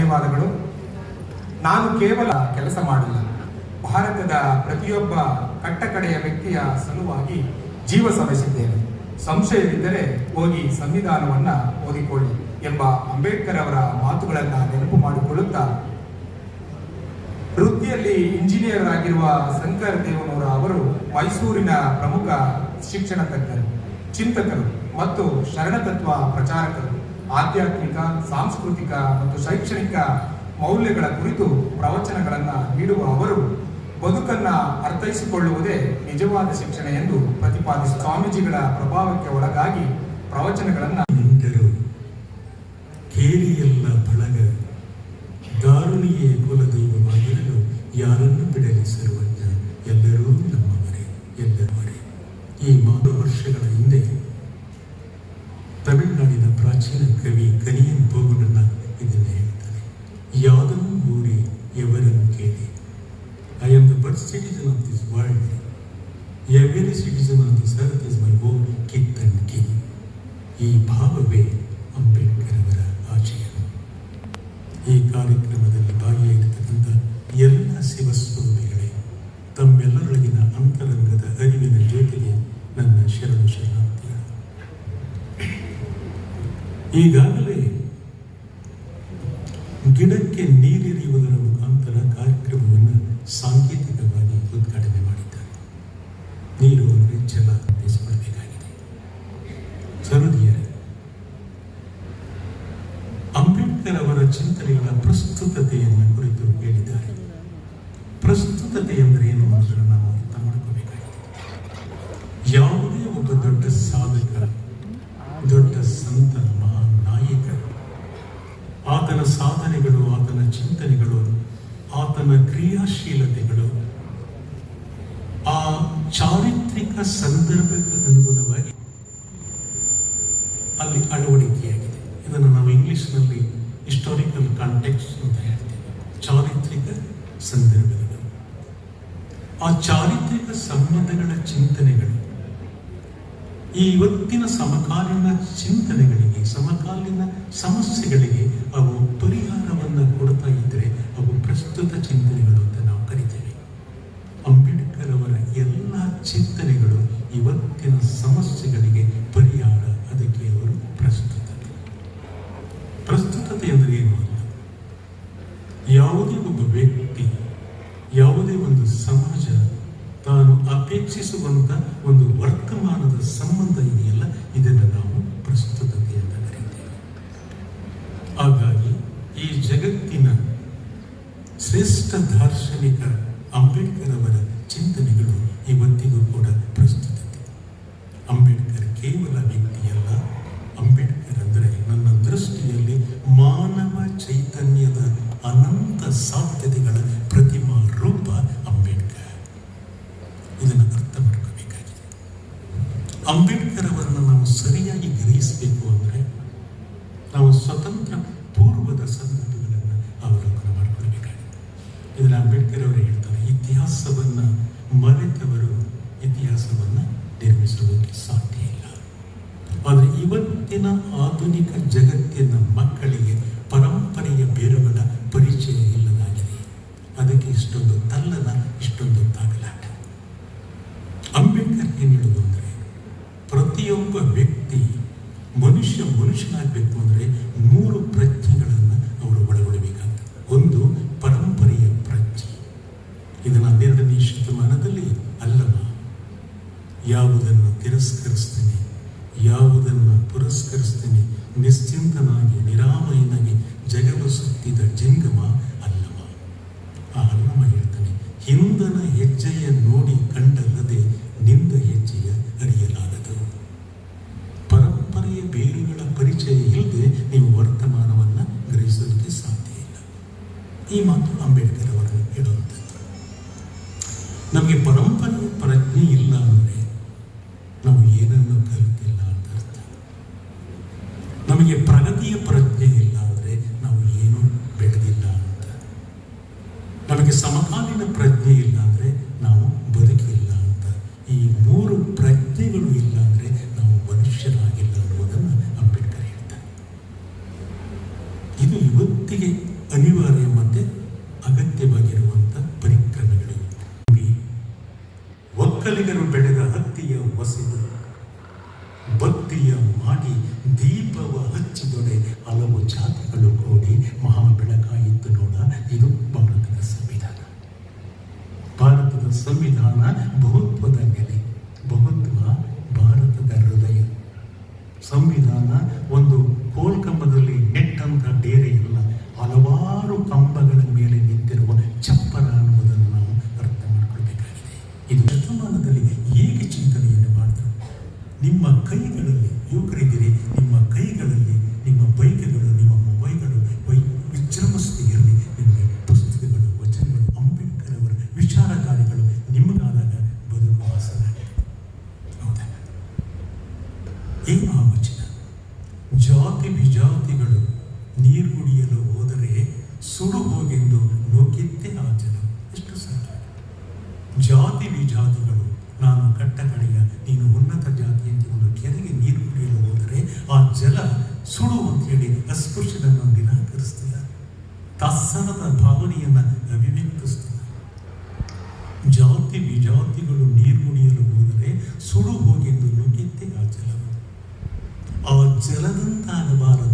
ಧನ್ಯವಾದಗಳು. ನಾನು ಕೇವಲ ಕೆಲಸ ಮಾಡಿಲ್ಲ, ಭಾರತದ ಪ್ರತಿಯೊಬ್ಬ ಕಟ್ಟಕಡೆಯ ವ್ಯಕ್ತಿಯ ಸಲುವಾಗಿ ಜೀವ ಸವೆಸಿದ್ದೇನೆ. ಸಂಶಯವಿದ್ದರೆ ಹೋಗಿ ಸಂವಿಧಾನವನ್ನ ಓದಿಕೊಳ್ಳಿ ಎಂಬ ಅಂಬೇಡ್ಕರ್ ಅವರ ಮಾತುಗಳನ್ನು ನೆನಪು ಮಾಡಿಕೊಳ್ಳುತ್ತಾ, ವೃತ್ತಿಯಲ್ಲಿ ಇಂಜಿನಿಯರ್ ಆಗಿರುವ ಶಂಕರ್ ದೇವನೂರ ಅವರು ಮೈಸೂರಿನ ಪ್ರಮುಖ ಶಿಕ್ಷಣ ತಜ್ಞರು, ಚಿಂತಕರು ಮತ್ತು ಶರಣತತ್ವ ಪ್ರಚಾರಕರು. ಆಧ್ಯಾತ್ಮಿಕ, ಸಾಂಸ್ಕೃತಿಕ ಮತ್ತು ಶೈಕ್ಷಣಿಕ ಮೌಲ್ಯಗಳ ಕುರಿತು ಪ್ರವಚನಗಳನ್ನು ನೀಡುವ ಅವರು ಬದುಕನ್ನ ಅರ್ಥೈಸಿಕೊಳ್ಳುವುದೇ ನಿಜವಾದ ಶಿಕ್ಷಣ ಎಂದು ಪ್ರತಿಪಾದಿಸಿದ ಸ್ವಾಮೀಜಿಗಳ ಪ್ರಭಾವಕ್ಕೆ ಒಳಗಾಗಿ ಪ್ರವಚನಗಳನ್ನು ಕೇರಿಯಲ್ಲ ಬಳಗ ದಾರುಣಿಯೇ ಕುಲದೈವವಾಗಿರಲು ಯಾರನ್ನು ಬಿಡಲಿ ಸರ್ವಜ್ಞ, ಎಲ್ಲರೂ ನಮ್ಮವರೇ, ಎಲ್ಲರವರೇ. ಈ 3 ವರ್ಷಗಳ ಹಿಂದೆ ತಮಿಳುನಾಡಿನ ಪ್ರಾಚೀನ ಕವಿ ಕನಿಯನ್ ಬೋಗುಡನ್ನ ಇದನ್ನು ಹೇಳ್ತಾರೆ. ಯಾದನು ಊರಿ ಎವರನ್ನು ಕೇಳಿ, I am the birth citizen of this world, every citizen of this earth is my own kith and kin. ಈ ಭಾವವೇ ಅಂಬೇಡ್ಕರ್ ಅವರ ಆಶಯ. ಈ ಕಾರ್ಯಕ್ರಮದಲ್ಲಿ ಭಾಗಿಯಾಗಿರ್ತಕ್ಕಂಥ ಎಲ್ಲ ಶಿವಸ್ವಾಮಿಗಳೇ, ತಮ್ಮೆಲ್ಲರೊಳಗಿನ ಅಂತರಂಗದ ಅರಿವಿನ ಜೊತೆಗೆ ನನ್ನ ಶರಣಾರ್ಥಿಗಳು. ಈಗಾಗಲೇ ಗಿಡಕ್ಕೆ ನೀರೆರೆಯುವುದರ ಮುಖಾಂತರ ಕಾರ್ಯಕ್ರಮವನ್ನು ಸಾಂಕೇತಿಕವಾಗಿ ಉದ್ಘಾಟನೆ ಮಾಡಿದ್ದಾರೆ. ನೀರು ಅಂದರೆ ಜಲ ತಿಳಿಸಿಕೊಳ್ಳಬೇಕಾಗಿದೆ. ಸರುದಿಯರೇ, ಅಂಬೇಡ್ಕರ್ ಅವರ ಚಿಂತನೆಗಳ ಪ್ರಸ್ತುತತೆಯನ್ನು ಕುರಿತು ಹೇಳಿದ್ದಾರೆ. ಪ್ರಸ್ತುತತೆ ಎಂದರೆ ಏನು ಅನ್ನೋದನ್ನು ನಾವು ಅರ್ಥ ಮಾಡಿಕೊಳ್ಳಬೇಕಾಗಿದೆ. ಯಾವುದೇ ಒಬ್ಬ ದೊಡ್ಡ ಸಾಧಕ, ದೊಡ್ಡ ಸಂತ, ಮಹಾನ್ ನಾಯಕ, ಆತನ ಸಾಧನೆಗಳು, ಆತನ ಚಿಂತನೆಗಳು, ಆತನ ಕ್ರಿಯಾಶೀಲತೆಗಳು ಆ ಚಾರಿತ್ರಿಕ ಸಂದರ್ಭಕ್ಕೆ ಅನುಗುಣವಾಗಿ ಅಲ್ಲಿ ಅಳವಡಿಕೆಯಾಗಿದೆ. ಇದನ್ನು ನಾವು ಇಂಗ್ಲಿಷ್ನಲ್ಲಿ ಹಿಸ್ಟಾರಿಕಲ್ ಕಾಂಟೆಕ್ಸ್ಟ್ ಅಂತ ಹೇಳ್ತೇವೆ. ಚಾರಿತ್ರಿಕ ಸಂದರ್ಭಗಳು, ಆ ಚಾರಿತ್ರಿಕ ಸಂಬಂಧಗಳ ಚಿಂತನೆಗಳು ಈ ಇವತ್ತಿನ ಸಮಕಾಲೀನ ಚಿಂತನೆಗಳಿಗೆ, ಸಮಕಾಲೀನ ಸಮಸ್ಯೆಗಳಿಗೆ ಅವು ಪರಿಹಾರವನ್ನು ಕೊಡ್ತಾ ಇದ್ದರೆ ಅವು ಪ್ರಸ್ತುತ ಚಿಂತನೆಗಳು ಅಂತ ನಾವು ಕರಿತೇವೆ. ಅಂಬೇಡ್ಕರ್ ಅವರ ಎಲ್ಲ ಚಿಂತನೆಗಳು ಇವತ್ತಿನ ಸಮಸ್ಯೆಗಳಿಗೆ ಪರಿಹಾರ. ಅದಕ್ಕೆ ಅವರು ಪ್ರಸ್ತುತತೆ. ಪ್ರಸ್ತುತತೆ ಅಂದರೆ ಏನು ಅಲ್ಲ, ಯಾವುದೇ ಒಬ್ಬ ವ್ಯಕ್ತಿ, ಯಾವುದೇ ಒಂದು ಸಮಾಜ ತಾನು ಅಪೇಕ್ಷಿಸುವಂತ ಒಂದು ವರ್ತಮಾನದ ಸಂಬಂಧ ಇದೆಯಲ್ಲ, ಇದನ್ನು ನಾವು ಪ್ರಸ್ತುತತೆ ಅಂತ ಕರೀತೇವೆ. ಹಾಗಾಗಿ ಈ ಜಗತ್ತಿನ ಶ್ರೇಷ್ಠ ದಾರ್ಶನಿಕ ಅಂಬೇಡ್ಕರ್ ಅವರ ಚಿಂತನೆಗಳು ಇವತ್ತಿಗೂ ಕೂಡ ಪ್ರಸ್ತುತತೆ. ಅಂಬೇಡ್ಕರ್ ಕೇವಲ ವ್ಯಕ್ತಿಯಲ್ಲ. ಅಂಬೇಡ್ಕರ್ ಅಂದರೆ ನನ್ನ ದೃಷ್ಟಿಯಲ್ಲಿ ಮಾನವ ಚೈತನ್ಯದ ಅನಂತ ಸಾಧ್ಯತೆಗಳ ಪ್ರತಿಮಾ ರೂಪ ಅಂಬೇಡ್ಕರ್. ಇದನ್ನು ಅರ್ಥ ಮಾಡ್ಕೋಬೇಕಾಗಿದೆ. ಅಂಬೇಡ್ಕರ್ ಅವರನ್ನು ನಾವು ಸರಿಯಾಗಿ ಗ್ರಹಿಸಬೇಕು ಅಂದರೆ ನಾವು ಸ್ವತಂತ್ರ ಪೂರ್ವದ ಸಂದರ್ಭಗಳನ್ನು ಅವಲೋಕನ ಮಾಡಿಕೊಳ್ಬೇಕಾಗಿದೆ. ಇದನ್ನು ಅಂಬೇಡ್ಕರ್ ಅವರು ಹೇಳ್ತಾರೆ, ಇತಿಹಾಸವನ್ನು ಮರೆತವರು ಇತಿಹಾಸವನ್ನು ನಿರ್ಮಿಸುವುದಕ್ಕೆ ಸಾಧ್ಯ ಇಲ್ಲ. ಆದರೆ ಇವತ್ತಿನ ಆಧುನಿಕ ಜಗತ್ತಿನ ಮಕ್ಕಳಿಗೆ ಪರಂಪರೆಯ ಬೇರುಗಳ ಪರಿಚಯ ಇಲ್ಲದಾಗಿದೆ. ಅದಕ್ಕೆ ಇಷ್ಟೊಂದು ತಲ್ಲನ, ಇಷ್ಟೊಂದು ತಾಗಲಾಟ. ಅಂಬೇಡ್ಕರ್ ಏನು ಹೇಳುವುದು ಅಂದರೆ, ಪ್ರತಿಯೊಬ್ಬ ವ್ಯಕ್ತಿ ಮನುಷ್ಯನಾಗಬೇಕು ಅಂದರೆ 3 ಪ್ರಜ್ಞೆಗಳನ್ನು ಅವರು ಒಳಗೊಳ್ಳಬೇಕಾಗ್ತದೆ. ಒಂದು ಪರಂಪರೆಯ ಪ್ರಜ್ಞೆ. ಇದನ್ನು 12ನೇ ಶತಮಾನದಲ್ಲಿ ಅಲ್ಲವ, ಯಾವುದನ್ನು ತಿರಸ್ಕರಿಸ್ತೇನೆ, ಯಾವುದನ್ನು ಪುರಸ್ಕರಿಸ್ತೇನೆ, ನಿಶ್ಚಿಂತನಾಗಿ ನಿರಾಮಯನಾಗಿ ಜಗವ ಸುತ್ತಿದ ಜಿಂಗಮ ಅಲ್ಲವ. ಆ ಅಲ್ಲವ ಹೇಳ್ತಾನೆ, ಹಿಂದನ ಹೆಜ್ಜೆಯ ನೋಡಿ ಕಂಡಲ್ಲದೆ ನಿಂದ ಹೆಜ್ಜೆಯ ಅರಿಯಲಾಗದು. ಪರಂಪರೆಯ ಬೇರುಗಳ ಪರಿಚಯ ಇಲ್ಲದೆ ನೀವು ವರ್ತಮಾನವನ್ನು ಗ್ರಹಿಸೋದಕ್ಕೆ ಸಾಧ್ಯ ಇಲ್ಲ. ಈ ಮಾತು ಅಂಬೇಡ್ಕರ್ ಅವರು ಹೇಳುವಂಥದ್ದು. ನಮಗೆ ಪರಂಪರೆಯ ಪ್ರಜ್ಞೆ ಇಲ್ಲ ಅಂದರೆ ನಾವು ಏನನ್ನು ಕಲಿತಿಲ್ಲ ಅಂತ ಅರ್ಥ. ನಮಗೆ ಪ್ರಗತಿಯ ಪ್ರಜ್ಞೆ ಇಲ್ಲ ಅಂದರೆ ನಾವು ಏನು ಬೆಳೆದಿಲ್ಲ ಅಂತ. ನಮಗೆ ಸಮಕಾಲೀನ ಪ್ರಜ್ಞೆ ಇಲ್ಲ ಅಂದರೆ ನಾವು ಬದುಕಿಲ್ಲ ಅಂತ. ಈ 3 ಪ್ರಜ್ಞೆಗಳು ಇಲ್ಲ ಅಂದರೆ ನಾವು ಮನುಷ್ಯರಾಗಿಲ್ಲ ಅನ್ನುವುದನ್ನು ಅಂಬೇಡ್ಕರ್ ಹೇಳ್ತಾರೆ. ಇದು ಇವತ್ತಿಗೆ ಭಕ್ತಿಯ ಮಾಡಿ ದೀಪವ ಹಚ್ಚಿದೊಡೆ ಹಲವು ಜಾತಿಗಳು ಕೂಡಿ ಮಹಾ ಬೆಳಕಾಯಿತು ನೋಡ. ಇದು ಭಾರತದ ಸಂವಿಧಾನ. ಭಾರತದ ಸಂವಿಧಾನ ಬಹುತ್ವದ ನೆಲೆ, ಬಹುತ್ವ ಭಾರತದ ಹೃದಯ. ಸಂವಿಧಾನ ಒಂದು ಕೋಲ್ಕಂಬದಲ್ಲಿ ನೆಟ್ಟಂತ ಡೇರೆ ಇಲ್ಲ, ಹಲವಾರು ಕಂಬಗಳ ಮೇಲೆ ನಿಂತಿರುವ ಚಪ್ಪರ ಅನ್ನುವುದನ್ನು ನಾವು ಅರ್ಥ ಮಾಡಿಕೊಳ್ಬೇಕಾಗಿದೆ. ಇದು ಶತಮಾನದಲ್ಲಿ ಹೇಗೆ ಚಿಂತನೆಯನ್ನು ಮಾಡಿದ್ರು? ನಿಮ್ಮ ಕೈಗಳಲ್ಲಿ, ಯುವಕರಿದ್ದೀರಿ, ನಿಮ್ಮ ಕೈಗಳಲ್ಲಿ ನಿಮ್ಮ ಬೈಕ್ಗಳು, ನಿಮ್ಮ ಮೊಬೈಲ್ಗಳು ವಿಜೃಂಭಿಸದೇ ಇರಲಿ. ನಿಮಗೆ ಪುಸ್ತಕಗಳು, ವಚನಗಳು, ಅಂಬೇಡ್ಕರ್ ಅವರ ವಿಚಾರಧಾರೆಗಳು ನಿಮಗಾದಾಗ ಬದುಕು ಆಸನಾಗಿದೆ. ಹೌದಾ? ಏನು ಆ ವಚನ? ಜಾತಿ ವಿಜಾತಿಗಳು ನೀರು ಕುಡಿಯಲು ಹೋದರೆ ಸುಡು ಹೋಗೆಂದು ನುಗ್ಗಿದ್ದೆ ಆ ಜಲ. ಎಷ್ಟು ಸಾಧ್ಯ? ಜಾತಿ ವಿಜಾತಿಗಳು, ನಾನು ಕಟ್ಟ ಕಡೆಯ, ನೀನು ಉನ್ನತ ಜಾತಿ ಅಂತ ಒಂದು ಕೆರೆಗೆ ನೀರು ಕುಡಿಯಲು ಹೋದರೆ ಆ ಜಲ ಸುಡು ಅಂತ ಹೇಳಿ ಅಸ್ಪೃಶ್ಯನನ್ನು ನಿರಾಕರಿಸ್ತಿಲ್ಲ, ತತ್ಸನದ ಭಾವನೆಯನ್ನು ಅಭಿವ್ಯಕ್ತಿಸ್ತಿಲ್ಲ. ಜಾತಿ ವಿಜಾತಿಗಳು ನೀರು ಕುಡಿಯಲು ಹೋದರೆ ಸುಡು ಹೋಗೆಂದು ನುಗ್ಗಿದ್ದೆ ಆ ಜಲ. ಆ ಜಲದಂತಾಗಬಾರದು